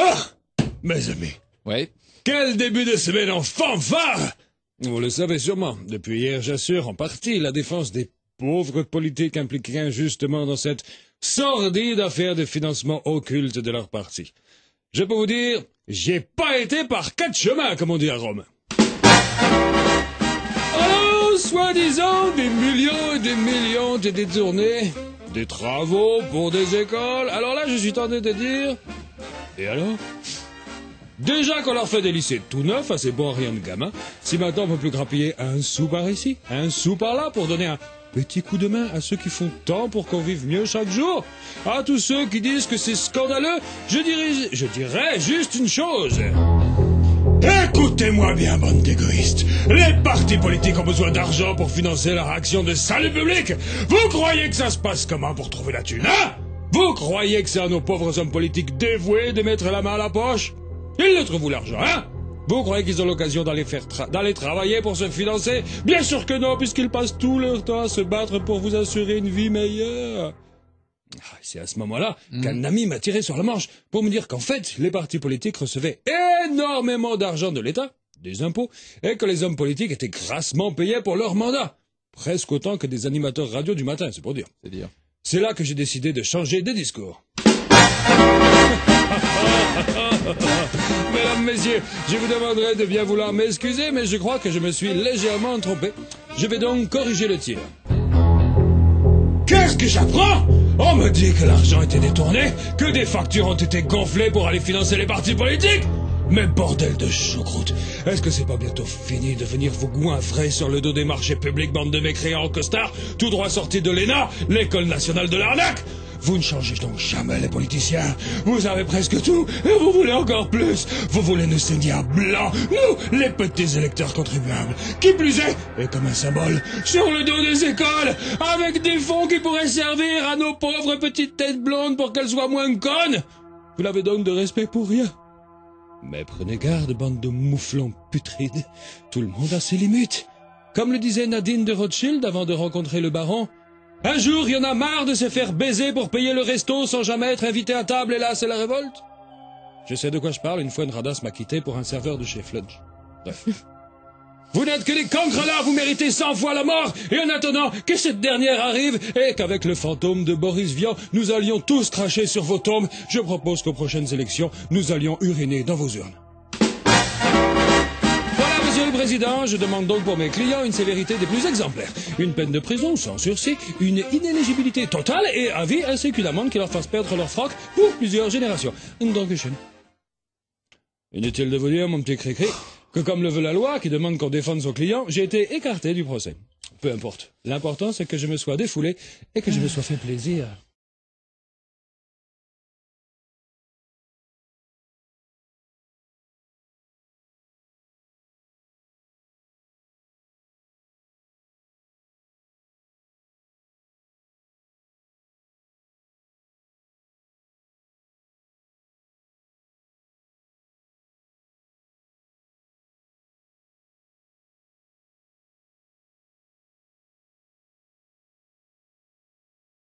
Ah, mes amis. Ouais. Quel début de semaine en fanfare! Vous le savez sûrement, depuis hier j'assure en partie la défense des pauvres politiques impliqués injustement dans cette sordide affaire de financement occulte de leur parti. Je peux vous dire, j'ai pas été par quatre chemins, comme on dit à Rome. Alors, soi-disant, des millions et des millions de détournés, des travaux pour des écoles. Alors là, je suis tenté de dire... Et alors? Déjà qu'on leur fait des lycées tout neufs, assez bons à rien de gamin, si maintenant on peut plus grappiller un sou par ici, un sou par là, pour donner un petit coup de main à ceux qui font tant pour qu'on vive mieux chaque jour, à tous ceux qui disent que c'est scandaleux, je dirais juste une chose. Écoutez-moi bien, bande d'égoïstes. Les partis politiques ont besoin d'argent pour financer leur action de salut public. Vous croyez que ça se passe comment pour trouver la thune, hein? Vous croyez que c'est à nos pauvres hommes politiques dévoués de mettre la main à la poche? Ils le trouvent où l'argent, hein? Vous croyez qu'ils ont l'occasion d'aller travailler pour se financer? Bien sûr que non, puisqu'ils passent tout leur temps à se battre pour vous assurer une vie meilleure. C'est à ce moment-là qu'un ami m'a tiré sur la manche pour me dire qu'en fait, les partis politiques recevaient énormément d'argent de l'État, des impôts, et que les hommes politiques étaient grassement payés pour leur mandat. Presque autant que des animateurs radio du matin, c'est pour dire. C'est là que j'ai décidé de changer de discours. Mesdames, messieurs, je vous demanderai de bien vouloir m'excuser, mais je crois que je me suis légèrement trompé. Je vais donc corriger le tir. Qu'est-ce que j'apprends? On me dit que l'argent était détourné, que des factures ont été gonflées pour aller financer les partis politiques. Mais bordel de choucroute, est-ce que c'est pas bientôt fini de venir vous goinfrer sur le dos des marchés publics, bande de mécréants en costard, tout droit sortis de l'ENA, l'école nationale de l'arnaque? Vous ne changez donc jamais les politiciens. Vous avez presque tout, et vous voulez encore plus. Vous voulez nous saigner à blanc, nous, les petits électeurs contribuables. Qui plus est, et comme un symbole, sur le dos des écoles, avec des fonds qui pourraient servir à nos pauvres petites têtes blondes pour qu'elles soient moins connes. Vous n'avez donc de respect pour rien. Mais prenez garde, bande de mouflons putrides. Tout le monde a ses limites. Comme le disait Nadine de Rothschild avant de rencontrer le baron, un jour, il y en a marre de se faire baiser pour payer le resto sans jamais être invité à table, et là, c'est la révolte. Je sais de quoi je parle, une fois une radasse m'a quitté pour un serveur de chez Fludge. Bref. Vous n'êtes que des cancres là, vous méritez 100 fois la mort, et en attendant que cette dernière arrive, et qu'avec le fantôme de Boris Vian, nous allions tous cracher sur vos tombes, je propose qu'aux prochaines élections, nous allions uriner dans vos urnes. Monsieur le Président, je demande donc pour mes clients une sévérité des plus exemplaires. Une peine de prison sans sursis, une inéligibilité totale et à vie ainsi qu'une amende qui leur fasse perdre leur froc pour plusieurs générations. Dankeschön. Inutile de vous dire, mon petit cri-cri, que comme le veut la loi qui demande qu'on défende son client, j'ai été écarté du procès. Peu importe. L'important, c'est que je me sois défoulé et que je me sois fait plaisir.